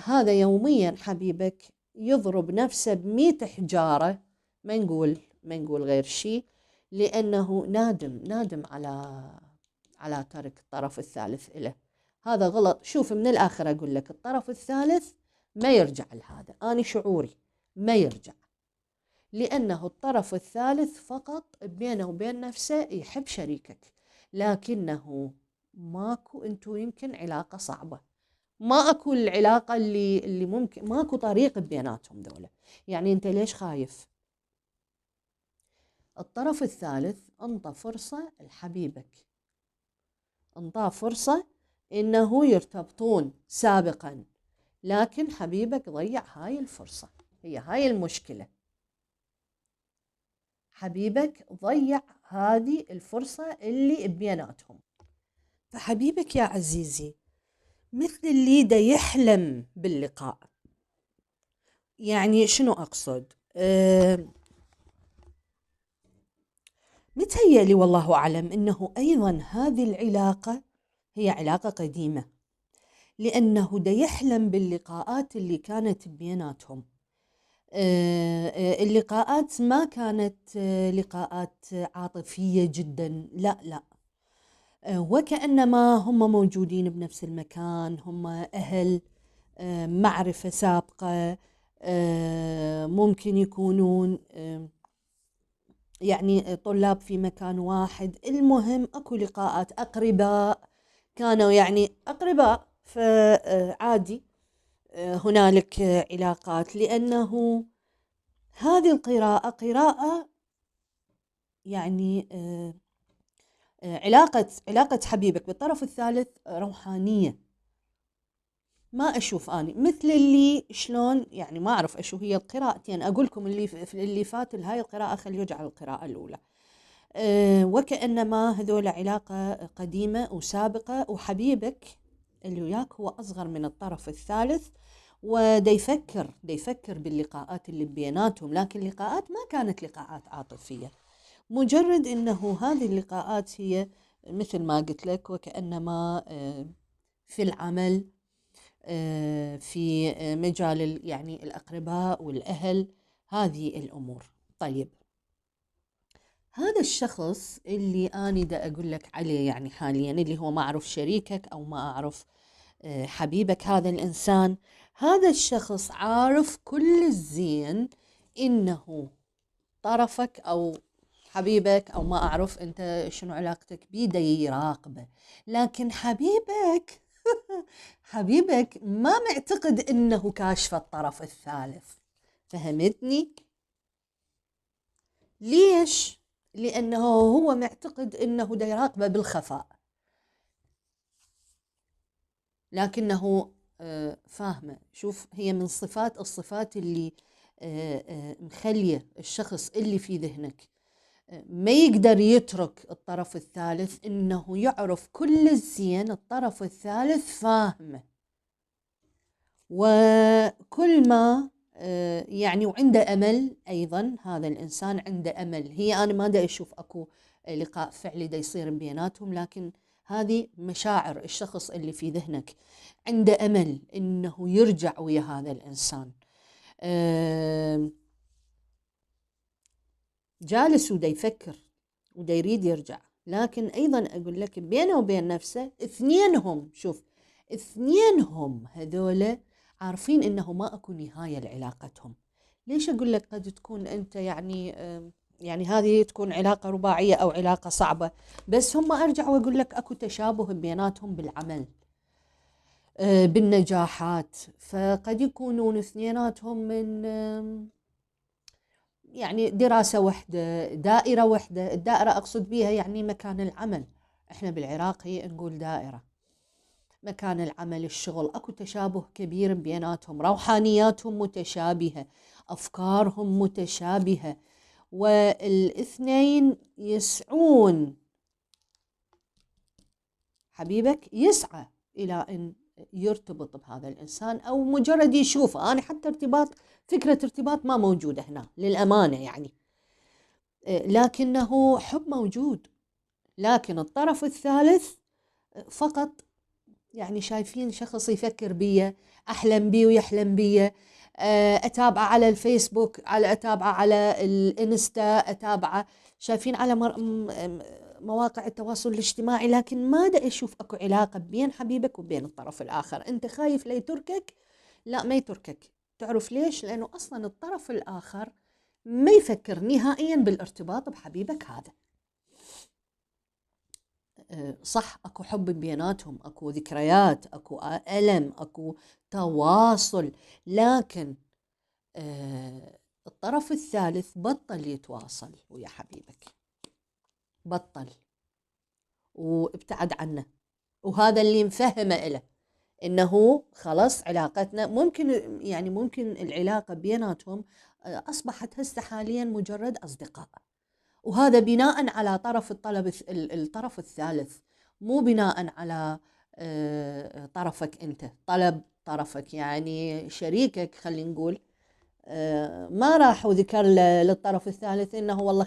هذا يوميا حبيبك يضرب نفسه ب100 حجارة، ما نقول غير شيء، لأنه نادم على ترك الطرف الثالث له. هذا غلط. شوف، من الآخر أقول لك الطرف الثالث ما يرجع لهذا، أنا شعوري ما يرجع، لأنه الطرف الثالث فقط بينه وبين نفسه يحب شريكك، لكنه ماكو، انتو يمكن علاقة صعبة، ما اكو العلاقة اللي ممكن، ماكو طريق بيناتهم دولة. يعني انت ليش خايف؟ الطرف الثالث انطى فرصة لحبيبك، انطى فرصة انه يرتبطون سابقا، لكن حبيبك ضيع هاي الفرصة. هي هاي المشكلة، حبيبك ضيع هذه الفرصة اللي بيناتهم. فحبيبك يا عزيزي مثل اللي دا يحلم باللقاء. يعني شنو أقصد؟ متهيألي والله أعلم أنه أيضا هذه العلاقة هي علاقة قديمة، لأنه دا يحلم باللقاءات اللي كانت بيناتهم. اللقاءات ما كانت لقاءات عاطفية جدا، لا، وكأنما هم موجودين بنفس المكان، هم أهل، معرفة سابقة، ممكن يكونون يعني طلاب في مكان واحد. المهم أكو لقاءات، أقرباء، كانوا يعني أقرباء، فعادي هنالك علاقات، لأنه هذه قراءة يعني علاقة حبيبك بالطرف الثالث روحانية. ما أشوف أني مثل اللي شلون، يعني ما أعرف أشو هي القراءتين، أقول لكم اللي فات لهاي القراءة خليه يرجع القراءة الأولى. وكأنما هذول علاقة قديمة وسابقة، وحبيبك اللي وياك هو أصغر من الطرف الثالث، ودا يفكر باللقاءات اللي بيناتهم، لكن اللقاءات ما كانت لقاءات عاطفية، مجرد إنه هذه اللقاءات هي مثل ما قلت لك، وكأنما في العمل، في مجال يعني الأقرباء والأهل، هذه الأمور. طيب، هذا الشخص اللي أنا دا أقول لك عليه يعني حاليا، اللي هو ما أعرف شريكك أو ما أعرف حبيبك، هذا الإنسان، هذا الشخص عارف كل الزين إنه طرفك أو حبيبك أو ما أعرف أنت شنو علاقتك بيه دا يراقبه، لكن حبيبك حبيبك ما معتقد إنه كاشف الطرف الثالث. فهمتني؟ ليش؟ لأنه هو معتقد إنه دا يراقبه بالخفاء، لكنه فاهمة. شوف، هي من الصفات اللي مخلية الشخص اللي في ذهنك ما يقدر يترك الطرف الثالث، إنه يعرف كل الزين الطرف الثالث فاهمه، وكل ما يعني وعنده أمل. أيضا هذا الإنسان عنده أمل. هي أنا ما دا أشوف أكو لقاء فعلي دا يصير بيناتهم، لكن هذه مشاعر الشخص اللي في ذهنك، عنده أمل إنه يرجع ويا هذا الإنسان، جالس ودا يفكر ودا يريد يرجع، لكن أيضا أقول لك بينه وبين نفسه اثنينهم، شوف اثنينهم هذولا عارفين إنه ما أكو نهاية لعلاقتهم. ليش أقول لك قد تكون أنت يعني هذه تكون علاقة رباعية أو علاقة صعبة، بس هم أرجع وأقول لك أكو تشابه بيناتهم بالعمل، بالنجاحات. فقد يكونون اثنيناتهم من يعني دراسة واحدة، دائرة واحدة. الدائرة أقصد بها يعني مكان العمل، إحنا بالعراقي نقول دائرة، مكان العمل، الشغل. أكو تشابه كبير بيناتهم، روحانياتهم متشابهة، أفكارهم متشابهة، والاثنين يسعون، حبيبك يسعى إلى أن يرتبط بهذا الإنسان أو مجرد يشوفه. أنا حتى فكرة ارتباط ما موجودة هنا للأمانة يعني، لكنه حب موجود. لكن الطرف الثالث فقط يعني شايفين شخص يفكر بيه، أحلم بيه ويحلم بيه، أتابعه على الفيسبوك، أتابعه على الإنستا، أتابعه شايفين على مواقع التواصل الاجتماعي، لكن ما دا أشوف أكو علاقة بين حبيبك وبين الطرف الآخر. أنت خايف لا يتركك، لا ما يتركك. تعرف ليش؟ لأنه أصلا الطرف الآخر ما يفكر نهائيا بالارتباط بحبيبك هذا. صح أكو حب بيناتهم، أكو ذكريات، أكو ألم، أكو تواصل، لكن الطرف الثالث بطل يتواصل ويا حبيبك، بطل وابتعد عنه. وهذا اللي مفهمه إله إنه خلاص علاقتنا ممكن العلاقة بيناتهم أصبحت هسه حاليا مجرد أصدقاء، وهذا بناء على الطرف الثالث، مو بناء على طرفك أنت، طلب طرفك يعني شريكك خلينا نقول ما راح وذكر للطرف الثالث إنه والله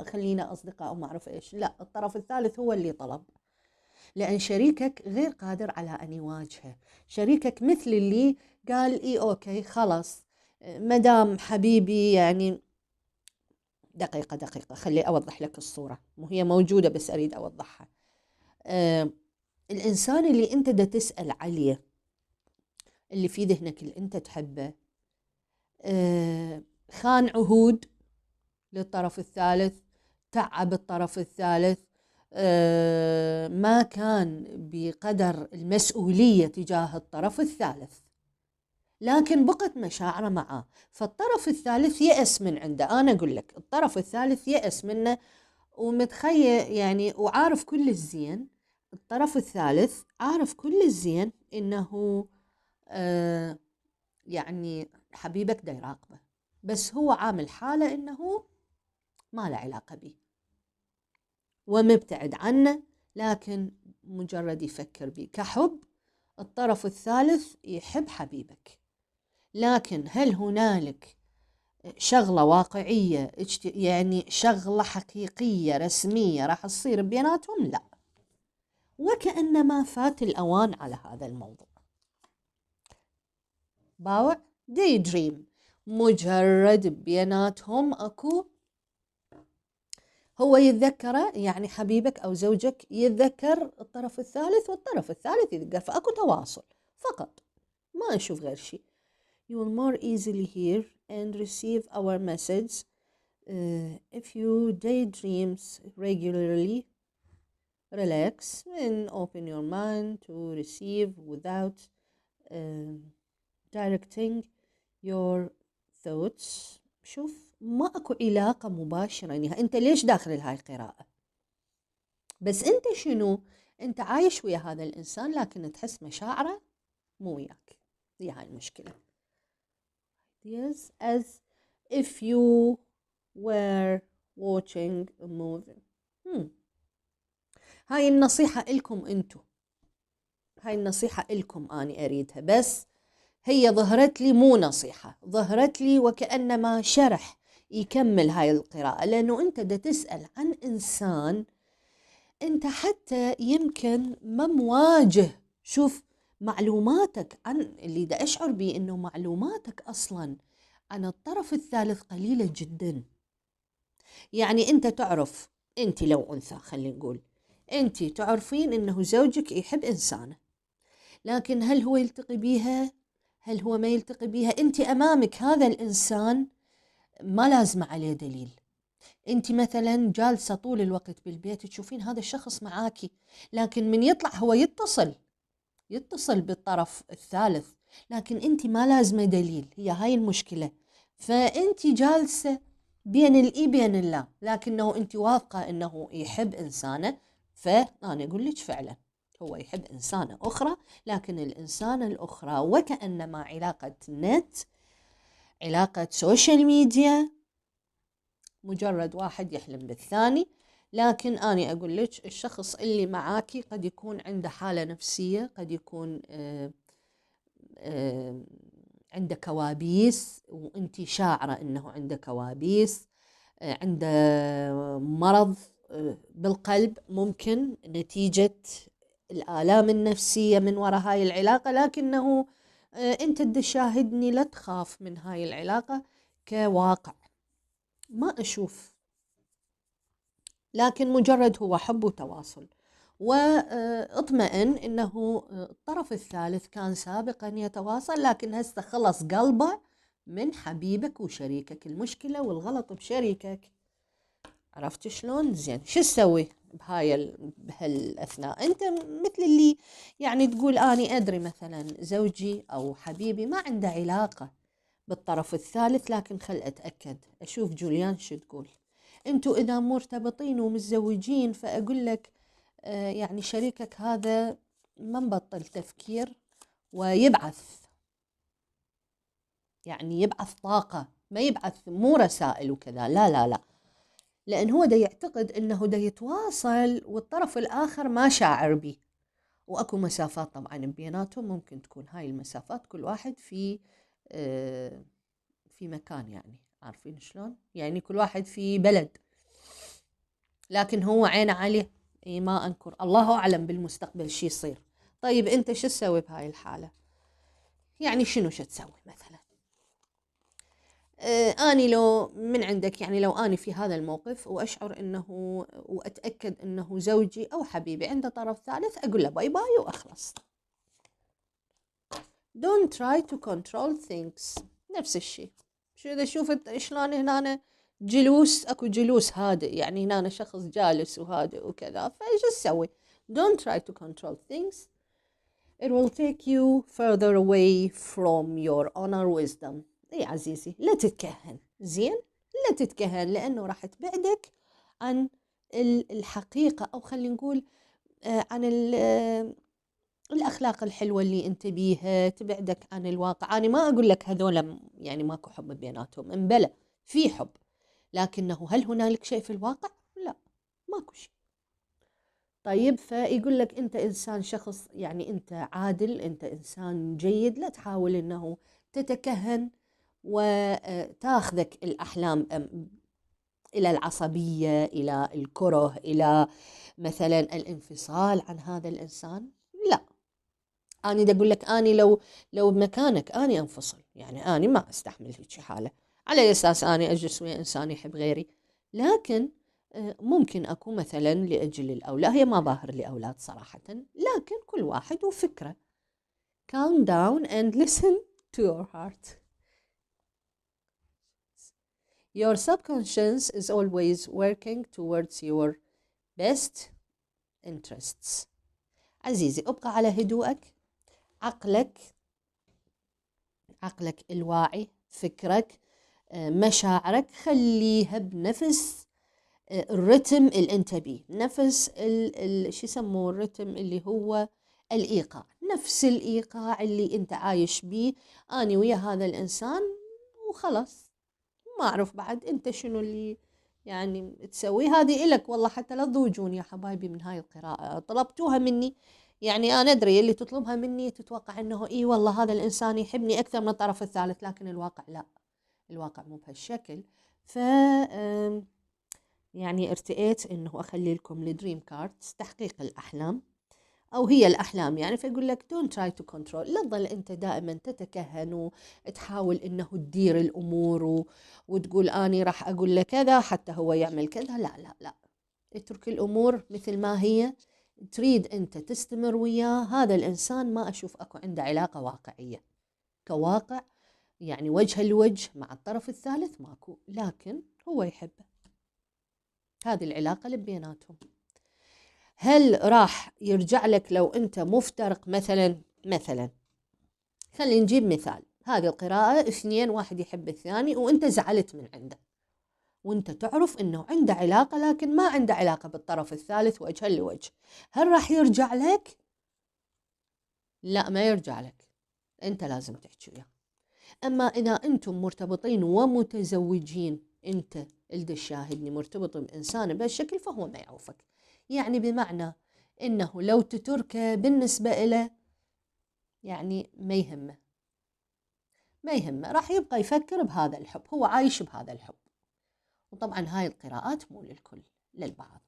خلينا أصدقاء وما أعرف إيش. لا، الطرف الثالث هو اللي طلب، لأن شريكك غير قادر على أن يواجهه. شريكك مثل اللي قال إيه أوكي خلاص مدام حبيبي يعني. دقيقة خلي أوضح لك الصورة، وهي موجودة بس أريد أوضحها. الإنسان اللي أنت دا تسأل عليه، اللي في ذهنك اللي أنت تحبه، خان عهود للطرف الثالث، تعب الطرف الثالث، ما كان بقدر المسؤولية تجاه الطرف الثالث، لكن بقت مشاعره معاه. فالطرف الثالث يأس من عنده. أنا أقول لك الطرف الثالث يأس منه ومتخيل يعني، وعارف كل الزين، الطرف الثالث عارف كل الزين إنه يعني حبيبك دا يراقبه، بس هو عامل حاله إنه ما له علاقة به ومبتعد عنه، لكن مجرد يفكر به كحب. الطرف الثالث يحب حبيبك، لكن هل هنالك شغلة واقعية يعني شغلة حقيقية رسمية راح تصير بيناتهم؟ لا، وكأنما فات الأوان على هذا الموضوع. باوع داي دريم، مجرد بيناتهم أكو هو يتذكره، يعني حبيبك أو زوجك يتذكر الطرف الثالث والطرف الثالث يتذكر، فأكو تواصل فقط، ما أشوف غير شيء. You will more easily hear and receive our message if you daydreams regularly. Relax and open your mind to receive without directing your thoughts. شوف، ما أكو علاقة مباشرة يعني. أنت ليش داخل هاي القراءة؟ بس أنت شنو؟ أنت عايش ويا هذا الإنسان لكن تحس مشاعره مو وياك. هي هاي المشكلة. Yes, as if you were watching a movie. هاي النصيحة إلكم أنتو، هاي النصيحة إلكم أنا أريدها، بس هي ظهرت لي مو نصيحة، ظهرت لي وكأنما شرح يكمل هاي القراءة، لأنه أنت دا تسأل عن إنسان أنت حتى يمكن ما مواجه. شوف، معلوماتك عن اللي دا أشعر بيه إنه معلوماتك أصلا عن الطرف الثالث قليلة جدا. يعني أنت تعرف، أنت لو أنثى خلينا نقول أنت تعرفين أنه زوجك يحب إنسانة، لكن هل هو يلتقي بيها؟ هل هو ما يلتقي بيها؟ أنت أمامك هذا الإنسان ما لازم عليه دليل. أنت مثلا جالسة طول الوقت بالبيت تشوفين هذا الشخص معاكي، لكن من يطلع هو يتصل بالطرف الثالث، لكن أنت ما لازمة دليل. هي هاي المشكلة. فأنت جالسة بين الإي بين الله، لكنه أنت واثقة أنه يحب إنسانة. فأنا أقول لك فعلا هو يحب إنسانة أخرى، لكن الإنسانة الأخرى وكأنما علاقة نت، علاقة سوشيال ميديا، مجرد واحد يحلم بالثاني. لكن أنا أقول لك الشخص اللي معاكي قد يكون عنده حالة نفسية، قد يكون عنده كوابيس وانتي شاعرة انه عنده كوابيس، عنده مرض بالقلب ممكن نتيجة الآلام النفسية من وراء هاي العلاقة، لكنه انت تشاهدني لا تخاف من هاي العلاقة كواقع. ما أشوف، لكن مجرد هو حب وتواصل. واطمئن انه الطرف الثالث كان سابقا يتواصل، لكن هسه خلص قلبه من حبيبك وشريكك. المشكلة والغلط بشريكك. عرفت شلون؟ زين شو تسوي بهالاثناء؟ انت مثل اللي يعني تقول اني ادري مثلا زوجي او حبيبي ما عنده علاقة بالطرف الثالث، لكن خل اتأكد اشوف جوليان شو تقول. انتوا اذا مرتبطين ومتزوجين فاقول لك يعني شريكك هذا ما مبطل تفكير ويبعث، يعني يبعث طاقة، ما يبعث مو رسائل وكذا، لا لا لا، لأن هو دا يعتقد أنه دا يتواصل والطرف الآخر ما شاعر بيه. وأكو مسافات طبعا بيناتهم، ممكن تكون هاي المسافات كل واحد في مكان، يعني عارفين شلون؟ يعني كل واحد في بلد، لكن هو عينه عليه. اي ما انكر، الله اعلم بالمستقبل شي يصير. طيب انت شو تسوي بهاي الحالة؟ يعني شنو شو تسوي مثلا؟ اني لو من عندك، يعني لو اني في هذا الموقف واشعر انه واتاكد انه زوجي او حبيبي عنده طرف ثالث، اقول له باي باي واخلص. don't try to control things. نفس الشيء. شو اذا شوفت شلون هنا جلوس، اكو جلوس هادئ، يعني هنا شخص جالس وهادئ وكذا، فايش تسوي؟ don't try to control things. it will take you further away from your honor wisdom. اي عزيزي لا تتكهن، زين؟ لا تتكهن، لانه راح تبعدك عن الحقيقة، او خلينا نقول عن الأخلاق الحلوة اللي أنت بيها، تبعدك عن الواقع. أنا ما أقول لك هذول يعني ماكو حب بيناتهم، انبلى في حب، لكنه هل هنالك شيء في الواقع؟ لا، ماكو شيء. طيب فيقول لك أنت إنسان شخص، يعني أنت عادل، أنت إنسان جيد، لا تحاول أنه تتكهن وتاخذك الأحلام إلى العصبية، إلى الكره، إلى مثلا الانفصال عن هذا الإنسان. لا، أنا دا أقول لك أني لو بمكانك أني أنفصل، يعني أني ما أستحمل هيك حالة على أساس أني أجلس ويا إنسان يحب غيري. لكن ممكن أكون مثلا لأجل الأولاد، هي ما ظاهر لي أولاد صراحة، لكن كل واحد وفكرة. calm down and listen to your heart. Your subconscious is always working towards your best interests. عزيزي ابقى على هدوءك. عقلك الواعي، فكرك، مشاعرك، خليها بنفس الرتم اللي انت بيه، نفس شو يسموه الرتم اللي هو الإيقاع، نفس الإيقاع اللي انت عايش بيه. أنا ويا هذا الإنسان وخلاص، ما أعرف بعد انت شنو اللي يعني تسوي. هذه إلك والله، حتى لا تضوجون يا حبايبي من هاي القراءة، طلبتوها مني، يعني أنا أدري اللي تطلبها مني تتوقع أنه إيه والله هذا الإنسان يحبني أكثر من الطرف الثالث، لكن الواقع لا، الواقع مو بهالشكل. ف يعني ارتئيت أنه أخلي لكم الدريم كاردز، تحقيق الأحلام، أو هي الأحلام يعني. فيقول لك don't try to control، لا تظل أنت دائما تتكهن وتحاول أنه تدير الأمور وتقول أني راح أقول له كذا حتى هو يعمل كذا. لا لا لا، اترك الأمور مثل ما هي. تريد أنت تستمر وياه، هذا الإنسان ما أشوف أكو عنده علاقة واقعية كواقع، يعني وجها لوجه مع الطرف الثالث ماكو، لكن هو يحبه، هذه العلاقة اللي بيناتهم. هل راح يرجع لك لو أنت مفترق؟ مثلا خلينا نجيب مثال، هذه القراءة 2 واحد يحب الثاني وأنت زعلت من عنده، وأنت تعرف أنه عنده علاقة لكن ما عنده علاقة بالطرف الثالث وجها لوجه، هل راح يرجع لك؟ لا، ما يرجع لك، أنت لازم تحكي وياه. أما إذا أنتم مرتبطين ومتزوجين، أنت إلد الشاهدني مرتبط بإنسان بهالشكل، فهو ما يعوفك، يعني بمعنى إنه لو تتركه بالنسبة إله يعني ما يهمه، راح يبقى يفكر بهذا الحب، هو عايش بهذا الحب. وطبعا هاي القراءات مو للكل، للبعض.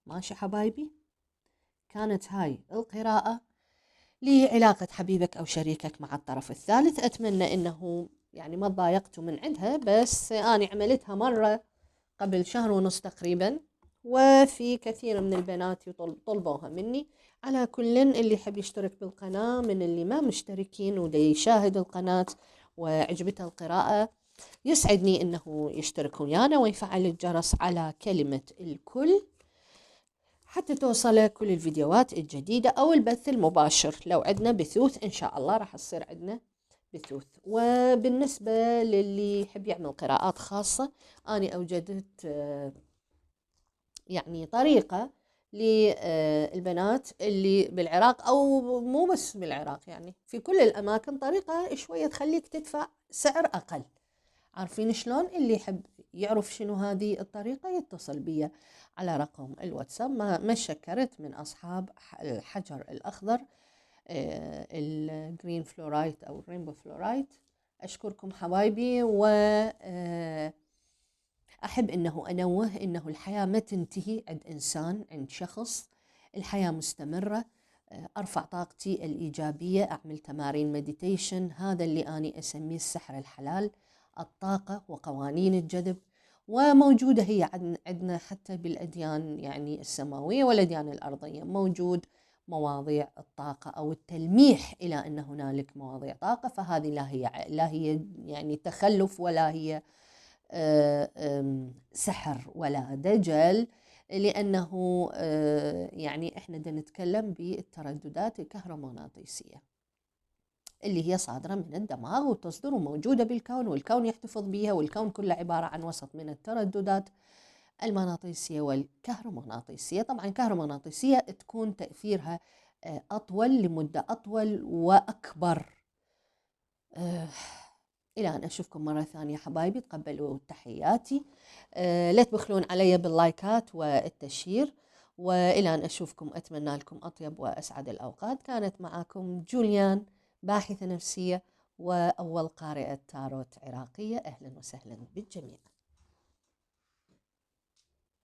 ماشي حبايبي؟ كانت هاي القراءة لعلاقة حبيبك أو شريكك مع الطرف الثالث. أتمنى أنه يعني ما تضايقتوا من عندها، بس أنا عملتها مرة قبل 1.5 شهر تقريبا، وفي كثير من البنات طلبوها مني. على كل، اللي يحب يشترك بالقناة من اللي ما مشتركين ودي يشاهد القناة وعجبته القراءة، يسعدني أنه يشترك ويانا ويفعل الجرس على كلمة الكل حتى توصل كل الفيديوهات الجديدة أو البث المباشر. لو عندنا بثوث إن شاء الله راح تصير عندنا بثوث. وبالنسبة للي يحب يعمل قراءات خاصة، أنا أوجدت يعني طريقة للبنات اللي بالعراق أو مو بس بالعراق، يعني في كل الأماكن، طريقة شوية تخليك تدفع سعر أقل. عارفين شلون؟ اللي يحب يعرف شنو هذه الطريقة يتصل بي على رقم الواتساب. ما شكرت من أصحاب الحجر الأخضر، الجرين فلورايت أو الرينبو فلورايت. أشكركم حبايبي، وأحب أنه أنوه أنه الحياة ما تنتهي عند إنسان، عند شخص، الحياة مستمرة. أرفع طاقتي الإيجابية، أعمل تمارين مديتيشن، هذا اللي أنا أسميه السحر الحلال، الطاقة وقوانين الجذب. وموجودة هي عندنا حتى بالأديان يعني السماوية والأديان الأرضية، موجود مواضيع الطاقة أو التلميح إلى أن هنالك مواضيع طاقة. فهذه لا هي يعني تخلف، ولا هي سحر ولا دجل، لأنه يعني إحنا نتكلم بالترددات الكهرومغناطيسية اللي هي صادرة من الدماغ وتصدر وموجودة بالكون، والكون يحتفظ بها، والكون كله عبارة عن وسط من الترددات المغناطيسية والكهرومغناطيسية. طبعا الكهرومغناطيسية تكون تأثيرها أطول، لمدة أطول وأكبر. إلى أن أشوفكم مرة ثانية حبايبي، تقبلوا تحياتي، لا تبخلون علي باللايكات والتشير، وإلى أن أشوفكم أتمنى لكم أطيب وأسعد الأوقات. كانت معكم جوليان، باحثة نفسية وأول قارئة تاروت عراقية. أهلا وسهلا بالجميع.